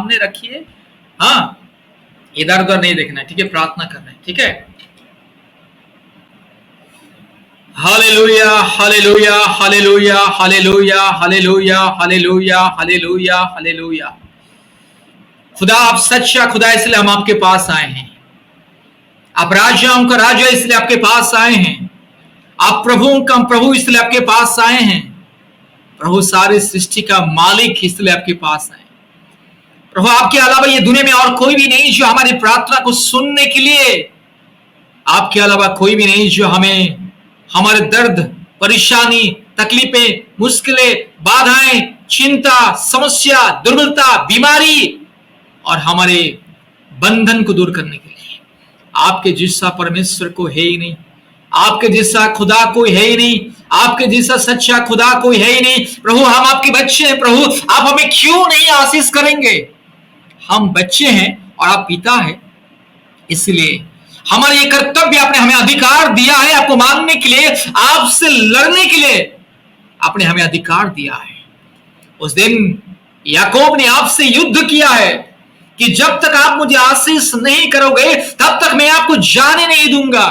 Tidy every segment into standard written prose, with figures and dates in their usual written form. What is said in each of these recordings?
सामने रखिए। हाँ, इधर उधर नहीं देखना है, ठीक है, प्रार्थना करना है, ठीक है। Hallelujah, hallelujah, hallelujah, hallelujah, hallelujah, hallelujah, hallelujah, hallelujah. खुदा आप सच्चा खुदा, इसलिए हम आपके पास आए हैं। आप राजाओं का राजा, इसलिए आपके पास आए हैं। आप प्रभुओं का प्रभु, इसलिए आपके पास आए हैं। प्रभु सारी सृष्टि का मालिक, इसलिए आपके पास आए। प्रभु आपके अलावा ये दुनिया में और कोई भी नहीं जो हमारी प्रार्थना को सुनने के लिए, आपके अलावा कोई भी नहीं जो हमें हमारे दर्द, परेशानी, तकलीफें, मुश्किलें, बाधाएं, चिंता, समस्या, दुर्बलता, बीमारी और हमारे बंधन को दूर करने के लिए। आपके जैसा परमेश्वर को है ही नहीं, आपके जैसा खुदा कोई है ही नहीं, आपके जैसा सच्चा खुदा कोई है ही नहीं। प्रभु हम आपके बच्चे हैं, प्रभु आप हमें क्यों नहीं आशीष करेंगे? हम बच्चे हैं और आप पिता हैं, इसलिए हमारा ये कर्तव्य, आपने हमें अधिकार दिया है आपको मानने के लिए, आपसे लड़ने के लिए आपने हमें अधिकार दिया है। उस दिन याकूब ने आपसे युद्ध किया है कि जब तक आप मुझे आशीष नहीं करोगे तब तक मैं आपको जाने नहीं दूंगा।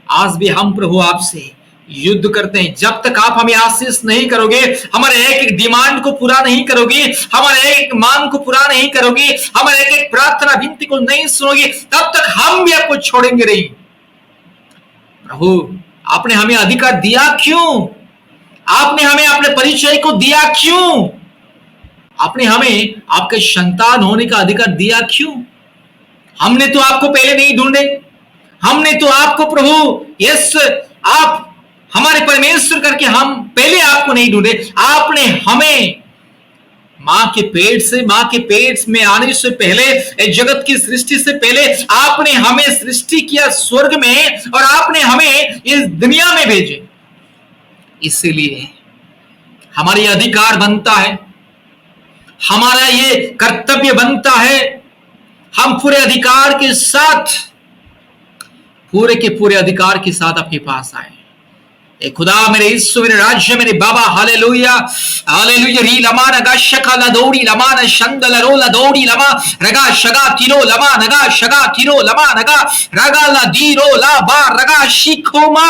आज भी हम प्रभु आपसे युद्ध करते हैं। जब तक आप हमें आशीष नहीं करोगे, हमारे एक एक डिमांड को पूरा नहीं करोगे, हमारे एक मांग को पूरा नहीं करोगे, हमारे एक एक प्रार्थना विनती को नहीं सुनोगे, तब तक हम भी आपको छोड़ेंगे नहीं। प्रभु आपने हमें अधिकार दिया क्यों? आपने हमें अपने परिचय को दिया क्यों? आपने हमें आपके संतान होने का अधिकार दिया क्यों? हमने तो आपको पहले नहीं ढूंढे, हमने तो आपको प्रभु यस आप हमारे परमेश्वर करके हम पहले आपको नहीं ढूंढे। आपने हमें मां के पेट में आने से पहले, जगत की सृष्टि से पहले आपने हमें सृष्टि किया स्वर्ग में और आपने हमें इस दुनिया में भेजे। इसलिए हमारा ये अधिकार बनता है, हमारा ये कर्तव्य बनता है, हम पूरे अधिकार के साथ, पूरे के पूरे अधिकार के साथ आपके पास आए। ए खुदा, मेरे यीशु, मेरे राज्य, मेरे बाबा, हालेलुया, हालेलुया। री लमा नगा शका ला दौड़ी लमा न शंदल रोला दौड़ी लमा रगा शगा तिरो लमा नगा शगा तिरो लमा नगा रगा ला दीरो ला बा रगा शिखो मा।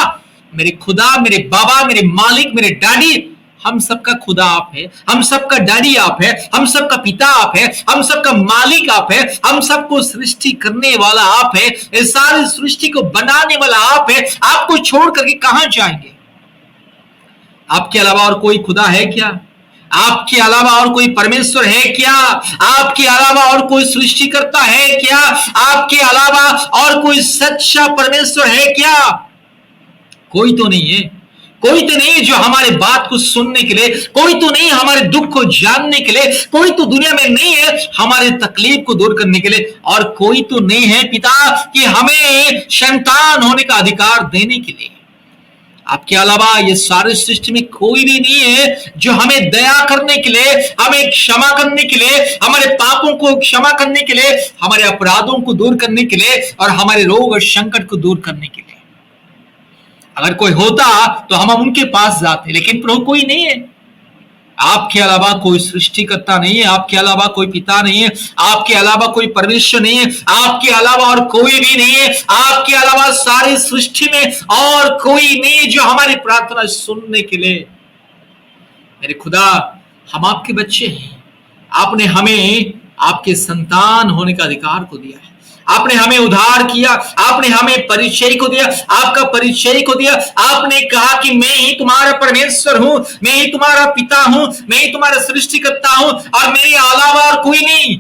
मेरे खुदा, मेरे बाबा, मेरे मालिक, मेरे डैडी, हम सबका खुदा आप है, हम सबका डैडी आप है, हम सबका पिता आप है, हम सबका मालिक आप है, हम सबको सृष्टि करने वाला आप है, इस सारी सृष्टि को बनाने वाला आप है। आपको छोड़ करके कहां जाएंगे? आपके अलावा और कोई खुदा है क्या? आपके अलावा और कोई परमेश्वर है क्या? आपके अलावा और कोई सृष्टिकर्ता है क्या? आपके अलावा और कोई सच्चा परमेश्वर है क्या? कोई तो नहीं है। कोई तो नहीं जो हमारे बात को सुनने के लिए, कोई तो नहीं हमारे दुख को जानने के लिए, कोई तो दुनिया में नहीं है हमारे तकलीफ को दूर करने के लिए, और कोई तो नहीं है पिता कि हमें संतान होने का अधिकार देने के लिए। आपके अलावा ये सारी सृष्टि में कोई भी नहीं है जो हमें दया करने के लिए, हमें क्षमा करने के लिए, हमारे पापों को क्षमा करने के लिए, हमारे अपराधों को दूर करने के लिए और हमारे रोग और संकट को दूर करने के लिए। अगर कोई होता तो हम उनके पास जाते, लेकिन प्रभु कोई नहीं है। आपके अलावा कोई सृष्टिकर्ता नहीं है, आपके अलावा कोई पिता नहीं है, आपके अलावा कोई परमेश्वर नहीं है, आपके अलावा और कोई भी नहीं है, आपके अलावा सारी सृष्टि में और कोई नहीं जो हमारी प्रार्थना सुनने के लिए। मेरे खुदा, हम आपके बच्चे हैं, आपने हमें आपके संतान होने का अधिकार को दिया है, आपने हमें उद्धार किया, आपने हमें परिचय को दिया, आपका परिचय को दिया। आपने कहा कि मैं ही तुम्हारा परमेश्वर हूं, मैं ही तुम्हारा पिता हूं, मैं ही तुम्हारा सृष्टिकर्ता हूं और मेरे अलावा और कोई नहीं।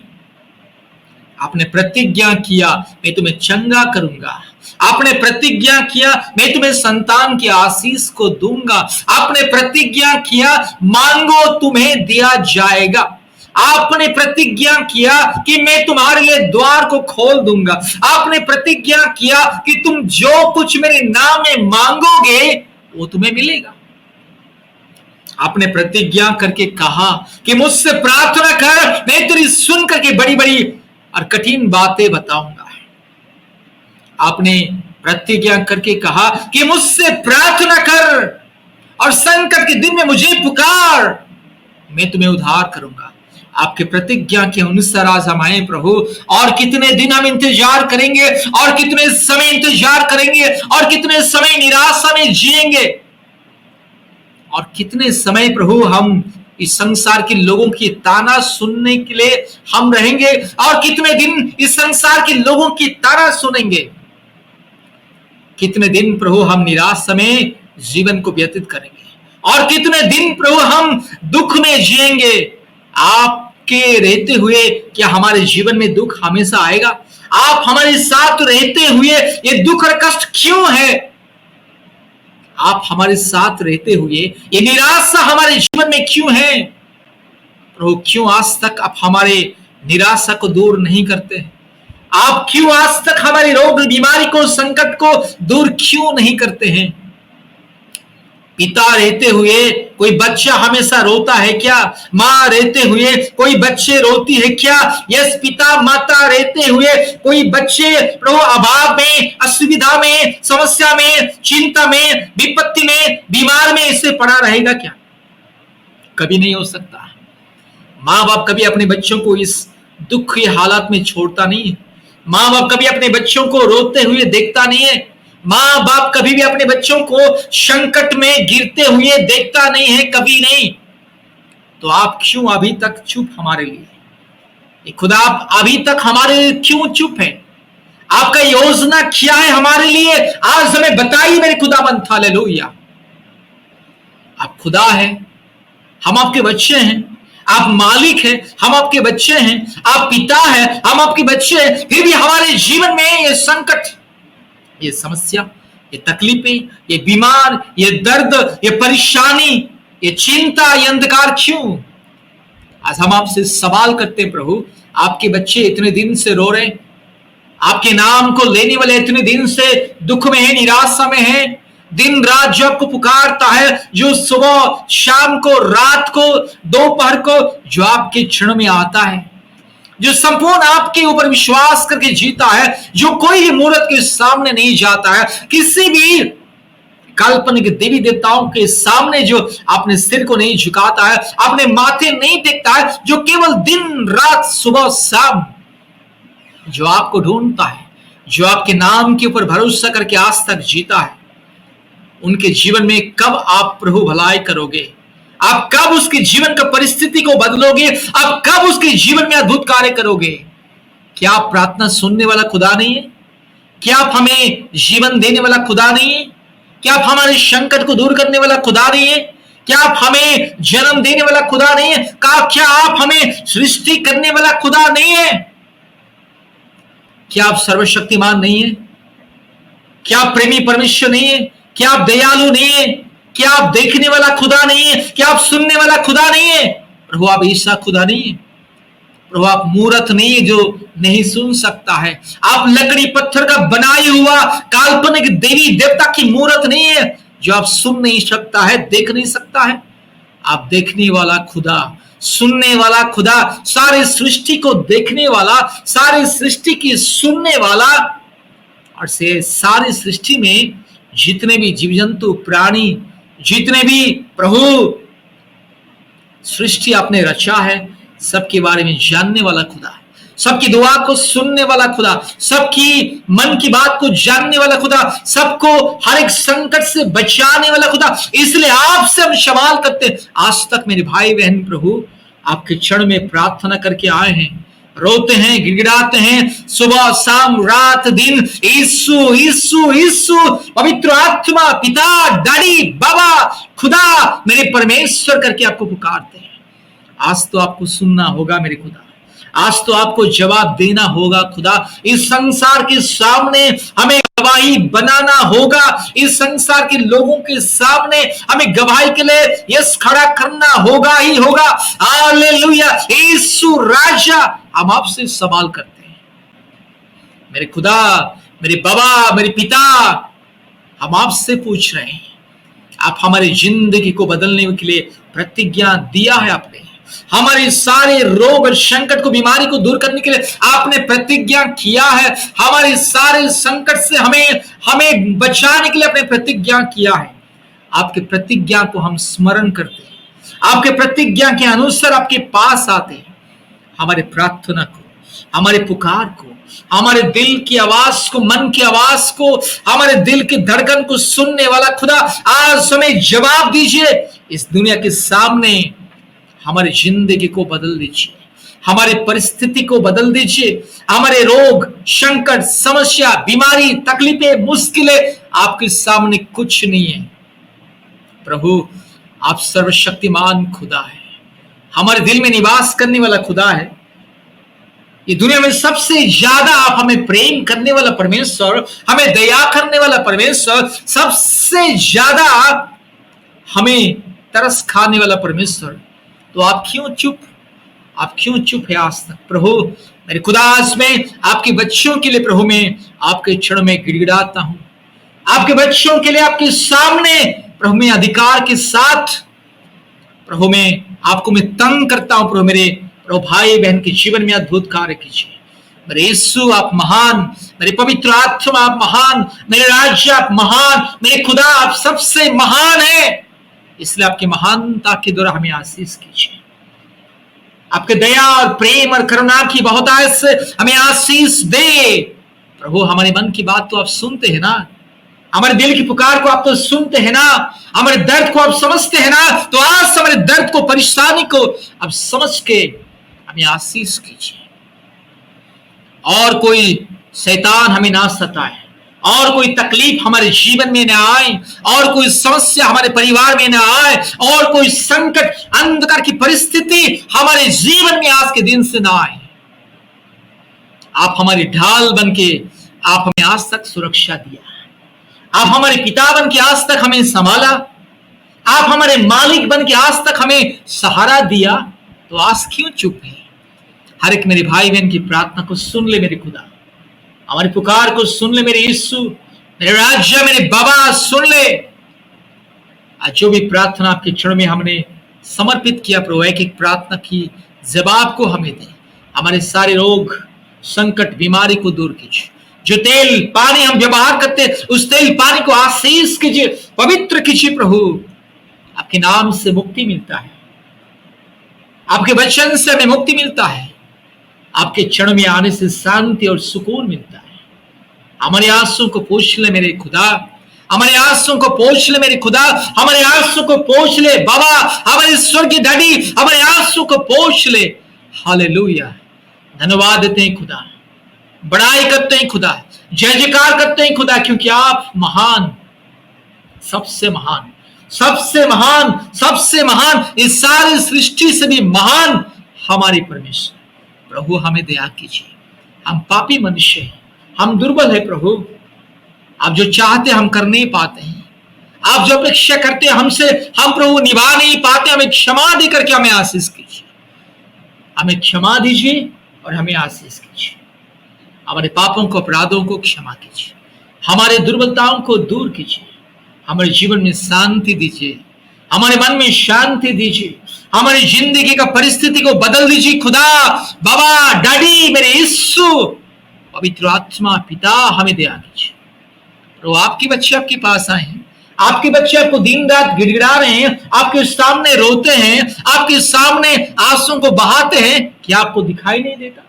आपने प्रतिज्ञा किया मैं तुम्हें चंगा करूंगा, आपने प्रतिज्ञा किया मैं तुम्हें संतान की आशीष को दूंगा, आपने प्रतिज्ञा किया मांगो तुम्हें दिया जाएगा, आपने प्रतिज्ञा किया कि मैं तुम्हारे लिए द्वार को खोल दूंगा, आपने प्रतिज्ञा किया कि तुम जो कुछ मेरे नाम में मांगोगे वो तुम्हें मिलेगा। आपने प्रतिज्ञा करके कहा कि मुझसे प्रार्थना कर, मैं तेरी सुन करके बड़ी बड़ी और कठिन बातें बताऊंगा। आपने प्रतिज्ञा करके कहा कि मुझसे प्रार्थना कर और संकट के दिन में मुझे पुकार, मैं तुम्हें उद्धार करूंगा। आपके प्रतिज्ञा के अनुसार आज हम आए प्रभु। और कितने दिन हम इंतजार करेंगे, और कितने समय इंतजार करेंगे, और कितने समय निराशा में जिएंगे, और कितने समय प्रभु हम इस संसार के लोगों की ताना सुनने के लिए हम रहेंगे, और कितने दिन इस संसार के लोगों की ताना सुनेंगे। कितने दिन प्रभु हम निराशा में जीवन को व्यतीत करेंगे, और कितने दिन प्रभु हम दुख में जिएंगे। आपके रहते हुए क्या हमारे जीवन में दुख हमेशा आएगा? आप हमारे साथ रहते हुए ये दुख और कष्ट क्यों है? आप हमारे साथ रहते हुए ये निराशा हमारे जीवन में क्यों है? प्रभु क्यों आज तक आप हमारे निराशा को दूर नहीं करते? आप क्यों आज तक हमारी रोग बीमारी को, संकट को दूर क्यों नहीं करते हैं? पिता रहते हुए कोई बच्चा हमेशा रोता है क्या? माँ रहते हुए कोई बच्चे रोती है क्या? यस, पिता माता रहते हुए कोई बच्चे प्रभु अभाव में, असुविधा में, समस्या में, चिंता में, विपत्ति में, बीमार में इससे पड़ा रहेगा क्या? कभी नहीं हो सकता। माँ बाप कभी अपने बच्चों को इस दुख की हालत में छोड़ता नहीं है। माँ बाप कभी अपने बच्चों को रोते हुए देखता नहीं है। माँ बाप कभी भी अपने बच्चों को संकट में गिरते हुए देखता नहीं है, कभी नहीं। तो आप क्यों अभी तक चुप हमारे लिए? खुदा आप अभी तक हमारे लिए क्यों चुप है? आपका योजना क्या है हमारे लिए? आज हमें बताइए मेरे खुदाबंद। हालेलुया। आप खुदा है, हम आपके बच्चे हैं। आप मालिक हैं, हम आपके बच्चे हैं। आप पिता हैं, हम आपके बच्चे हैं। फिर भी हमारे जीवन में ये संकट, ये समस्या, ये तकलीफें, ये बीमार, ये दर्द, ये परेशानी, ये चिंता, ये अंधकार क्यों? आज हम आपसे सवाल करते हैं प्रभु। आपके बच्चे इतने दिन से रो रहे हैं, आपके नाम को लेने वाले इतने दिन से दुख में है, निराशा में है, दिन रात जो आपको पुकारता है, जो सुबह शाम को, रात को, दोपहर को जो आपके क्षण में आता है, जो संपूर्ण आपके ऊपर विश्वास करके जीता है, जो कोई मूर्त के सामने नहीं जाता है, किसी भी काल्पनिक देवी देवताओं के सामने जो अपने सिर को नहीं झुकाता है, अपने माथे नहीं टेकता है, जो केवल दिन रात सुबह शाम जो आपको ढूंढता है, जो आपके नाम के ऊपर भरोसा करके आज तक जीता है, उनके जीवन में कब आप प्रभु भलाई करोगे? आप कब उसके जीवन का परिस्थिति को बदलोगे? आप कब उसके जीवन में अद्भुत कार्य करोगे? क्या आप प्रार्थना सुनने वाला खुदा नहीं है? क्या आप हमें जीवन देने वाला खुदा नहीं है? क्या आप हमारे संकट को दूर करने वाला खुदा नहीं है? क्या आप हमें जन्म देने वाला खुदा नहीं है? क्या आप हमें सृष्टि करने वाला खुदा नहीं है? क्या आप सर्वशक्तिमान नहीं है? क्या आप प्रेमी परमेश्वर नहीं है? क्या आप दयालु नहीं है? क्या आप देखने वाला खुदा नहीं है? क्या आप सुनने वाला खुदा नहीं है? प्रभु आप ऐसा खुदा नहीं है। प्रभु आप मूर्त नहीं है जो नहीं सुन सकता है। आप लकड़ी पत्थर का बनाई हुआ काल्पनिक देवी देवता की मूर्त नहीं है जो आप सुन नहीं सकता है, देख नहीं सकता है। आप देखने वाला खुदा, सुनने वाला खुदा, सारे सृष्टि को देखने वाला, सारी सृष्टि की सुनने वाला, और से सारी सृष्टि में जितने भी जीव जंतु, प्राणी, जितने भी प्रभु सृष्टि आपने रचा है, सबके बारे में जानने वाला खुदा, सबकी दुआ को सुनने वाला खुदा, सबकी मन की बात को जानने वाला खुदा, सबको हर एक संकट से बचाने वाला खुदा। इसलिए आपसे हम सवाल करते हैं। आज तक मेरे भाई बहन प्रभु आपके चरण में प्रार्थना करके आए हैं, रोते हैं, गिड़गिड़ाते हैं, सुबह शाम रात दिन, यीशु यीशु यीशु, पवित्र आत्मा, पिता, डैडी, बाबा, खुदा, मेरे परमेश्वर करके आपको पुकारते हैं। आज तो आपको सुनना होगा मेरे खुदा, आज तो आपको जवाब देना होगा खुदा। इस संसार के सामने हमें गवाही बनाना होगा, इस संसार के लोगों के सामने हमें गवाही के लिए यस खड़ा करना होगा ही होगा। हालेलुया, यीशु राजा। हम आपसे सवाल करते हैं मेरे खुदा, मेरे बाबा, मेरे पिता, हम आपसे पूछ रहे हैं। आप हमारी जिंदगी को बदलने के लिए प्रतिज्ञा दिया है आपने, हमारे सारे रोग और संकट को, बीमारी को दूर करने के लिए आपने प्रतिज्ञा किया है, हमारे सारे संकट से हमें बचाने के लिए आपने प्रतिज्ञा किया है। आपके प्रतिज्ञा को हम स्मरण करते हैं, आपके प्रतिज्ञा के अनुसार आपके पास आते हैं, हमारे प्रार्थना को, हमारे पुकार को, हमारे दिल की आवाज को, मन की आवाज को, हमारे दिल की धड़कन को सुनने वाला खुदा, आज हमें जवाब दीजिए। इस दुनिया के सामने हमारी जिंदगी को बदल दीजिए, हमारी परिस्थिति को बदल दीजिए। हमारे रोग, संकट, समस्या, बीमारी, तकलीफें, मुश्किलें आपके सामने कुछ नहीं है। प्रभु, आप सर्वशक्तिमान खुदा है, हमारे दिल में निवास करने वाला खुदा है। ये दुनिया में सबसे ज्यादा आप हमें प्रेम करने वाला परमेश्वर, हमें दया करने वाला परमेश्वर, सबसे ज्यादा हमें तरस खाने वाला परमेश्वर, तो आप क्यों चुप? आप क्यों चुप है आज तक? प्रभु मेरे खुदा, आज मैं आपके बच्चों के लिए प्रभु मैं आपके चरणों में गिड़गिड़ाता हूं। आपके बच्चों के लिए आपके सामने प्रभु मैं अधिकार के साथ प्रभु मैं आपको मैं तंग करता हूं। प्रभु मेरे प्रभु भाई बहन के जीवन में अद्भुत कार्य कीजिए। मेरे यीशु आप महान, मेरे पवित्र आत्मा आप महान, मेरे राज्य आप महान, मेरे खुदा आप सबसे महान है। इसलिए आपकी महानता के द्वारा हमें आशीष कीजिए। आपके दया और प्रेम और करुणा की बहुतायत से हमें आशीष दे। प्रभु हमारे मन की बात तो आप सुनते हैं ना, हमारे दिल की पुकार को आप तो सुनते हैं ना, हमारे दर्द को आप समझते हैं ना। तो आज हमारे दर्द को, परेशानी को आप समझ के हमें आशीष कीजिए। और कोई शैतान हमें ना सताए, और कोई तकलीफ हमारे जीवन में ना आए, और कोई समस्या हमारे परिवार में ना आए, और कोई संकट, अंधकार की परिस्थिति हमारे जीवन में आज के दिन से ना आए। आप हमारी ढाल बन के आप हमें आज तक सुरक्षा दिया, आप हमारे पिता बन के आज तक हमें संभाला, आप हमारे मालिक बन के आज तक हमें सहारा दिया। तो आज क्यों चुप है? हर एक मेरे भाई बहन की प्रार्थना को सुन ले मेरे खुदा, हमारी पुकार को सुन ले मेरे यीशु, मेरे राज्य, मेरे बाबा सुन ले। आज जो भी प्रार्थना आपके चरणों में हमने समर्पित किया प्रभु, एक एक प्रार्थना की जवाब को हमें दे। हमारे सारे रोग, संकट, बीमारी को दूर कीजिए। जो तेल पानी हम व्यवहार करते उस तेल पानी को आशीष कीजिए, पवित्र कीजिए। प्रभु आपके नाम से मुक्ति मिलता है, आपके वचन से हमें मुक्ति मिलता है, आपके चरणों में आने से शांति और सुकून मिलता है। हमारे आंसुओं को पोंछ ले मेरे खुदा, हमारे आंसुओं को पोंछ ले मेरे खुदा, हमारे आंसुओं को पोंछ ले बाबा, हमारे स्वर्गीय डैडी, हमारे आंसुओं को पोंछ ले। हालेलुया, धन्यवाद देते हैं खुदा, बड़ाई करते हैं खुदा, जय जयकार करते हैं खुदा, क्योंकि आप महान, सबसे महान, सबसे महान, सबसे महान, इस सारी सृष्टि से भी महान हमारे परमेश्वर। प्रभु हमें दया कीजिए, हम पापी मनुष्य हैं, हम दुर्बल है प्रभु। आप जो चाहते हम कर नहीं पाते हैं, आप जो अपेक्षा करते हैं हमसे हम प्रभु निभा नहीं पाते। हमें क्षमा दे करके हमें आशीष कीजिए, हमें क्षमा दीजिए और हमें आशीष कीजिए। हमारे पापों को, अपराधों को क्षमा कीजिए, हमारे दुर्बलताओं को दूर कीजिए, हमारे जीवन में शांति दीजिए, हमारे मन में शांति दीजिए, हमारी जिंदगी का परिस्थिति को बदल दीजिए खुदा। बाबा, डैडी, मेरे यीशु, पवित्र आत्मा, पिता हमें दया कीजिए। तो आपके बच्चे आपके पास आए हैं, आपके बच्चे आपको दिन रात गिड़गिड़ा रहे हैं, आपके सामने रोते हैं, आपके सामने आंसुओं को बहाते हैं। क्या आपको दिखाई नहीं देता?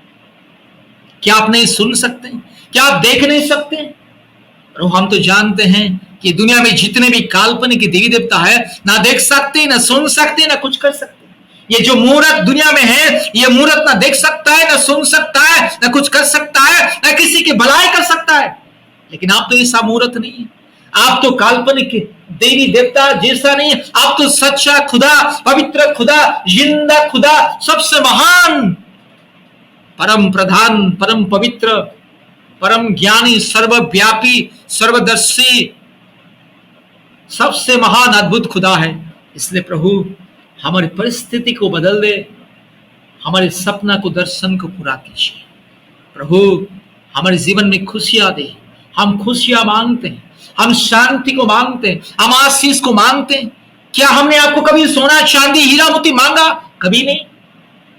क्या आप नहीं सुन सकते? क्या आप देख नहीं सकते? और हम तो जानते हैं कि दुनिया में जितने भी काल्पनिक देवी देवता है, ना देख सकते, ना सुन सकते, ना कुछ कर सकते। ये जो मूर्ख दुनिया में है, ये मूर्ख ना देख सकता है, ना सुन सकता है, ना कुछ कर सकता है, ना किसी की भलाई कर सकता है। लेकिन आप तो ऐसा मूर्ख नहीं है, आप तो काल्पनिक देवी देवता जैसा नहीं है, आप तो सच्चा खुदा, पवित्र खुदा, जिंदा खुदा, सबसे महान, परम प्रधान, परम पवित्र, परम ज्ञानी, सर्वव्यापी, सर्वदर्शी, सबसे महान अद्भुत खुदा है। इसलिए प्रभु हमारी परिस्थिति को बदल दे, हमारे सपना को, दर्शन को पूरा कीजिए। प्रभु हमारे जीवन में खुशियां दे। हम खुशियां मांगते हैं, हम शांति को मांगते हैं, हम आशीष को मांगते हैं। क्या हमने आपको कभी सोना, चांदी, हीरा मोती मांगा? कभी नहीं।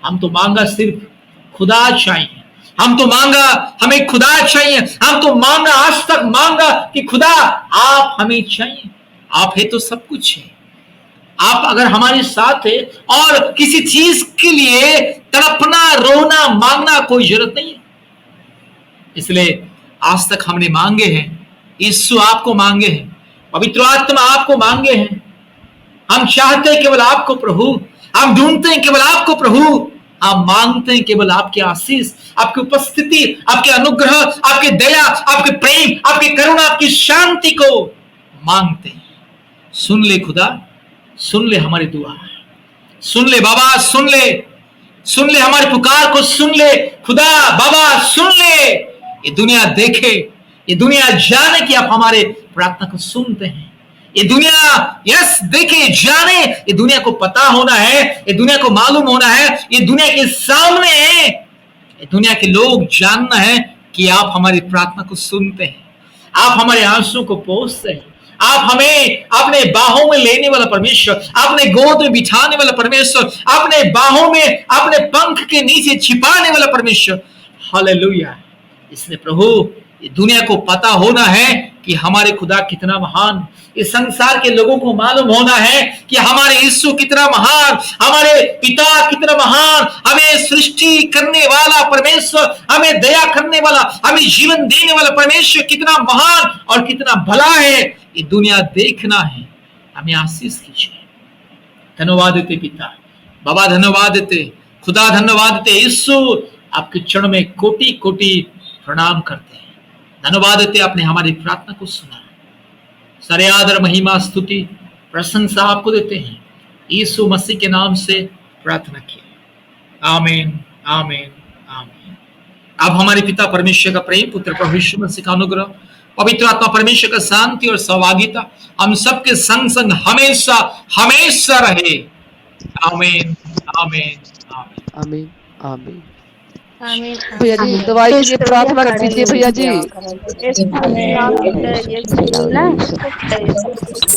हम तो मांगा सिर्फ खुदा चाहिए, हम तो मांगा हमें खुदा चाहिए, हम तो मांगा, आज तक मांगा कि खुदा आप हमें चाहिए। आप है तो सब कुछ है, आप अगर हमारे साथ है और किसी चीज के लिए तड़पना, रोना, मांगना कोई जरूरत नहीं है। इसलिए आज तक हमने मांगे हैं, यीशु आपको मांगे हैं, पवित्र आत्मा आपको मांगे हैं। हम चाहते हैं केवल आपको प्रभु, हम ढूंढते हैं केवल आपको प्रभु, हम मांगते हैं केवल आपके आशीष, आपकी उपस्थिति, आपके अनुग्रह, आपके दया, आपके प्रेम, आपकी करुणा, आपकी शांति को मांगते हैं। सुन ले खुदा, सुन ले हमारी दुआ, सुन ले बाबा, सुन ले हमारी पुकार को, सुन ले खुदा बाबा, सुन ले। ये दुनिया देखे, ये दुनिया जाने कि आप हमारे प्रार्थना को सुनते हैं। ये दुनिया यस देखे, जाने, ये दुनिया को पता होना है, ये दुनिया को मालूम होना है, ये दुनिया के सामने है, ये दुनिया के लोग जानना है कि आप हमारी प्रार्थना को सुनते हैं, आप हमारे आंसू को पोंछते हैं, आप हमें अपने बाहों में लेने वाला परमेश्वर, अपने गोद में बिठाने वाला परमेश्वर, अपने बाहों में, अपने पंख के नीचे छिपाने वाला परमेश्वर। हालेलुया। इसलिए प्रभु, ये दुनिया को पता होना है कि हमारे खुदा कितना महान, इस संसार के लोगों को मालूम होना है कि हमारे यीशु कितना महान, हमारे पिता कितना महान, हमें सृष्टि करने वाला परमेश्वर, हमें दया करने वाला, हमें जीवन देने वाला परमेश्वर कितना महान और कितना भला है। ये दुनिया देखना है, हमें आशीष कीजिए। धन्यवाद देते पिता, बाबा धन्यवाद देते, खुदा धन्यवाद देते, यीशु आपके चरण में कोटि कोटि प्रणाम करते हैं। धन्यवाद देते, आपने हमारी प्रार्थना को सुना। सारे आदर, महिमा, स्तुति, प्रशंसा आपको देते हैं, यीशु मसीह के नाम से प्रार्थना की, आमीन, आमीन, आमीन। अब हमारे पिता परमेश्वर का प्रेम, पुत्र प्रभु यीशु मसीह का अनुग्रह, पवित्र आत्मा परमेश्वर का शांति और सहभागिता हम सबके संग संग हमेशा हमेशा रहे। आमीन, आमीन, आमीन, आमीन, आमीन। आमीन। भैया जी दवाई के लिए प्रार्थना कर दीजिए भैया जी। यीशु के नाम में जय, यीशु के नाम में जय।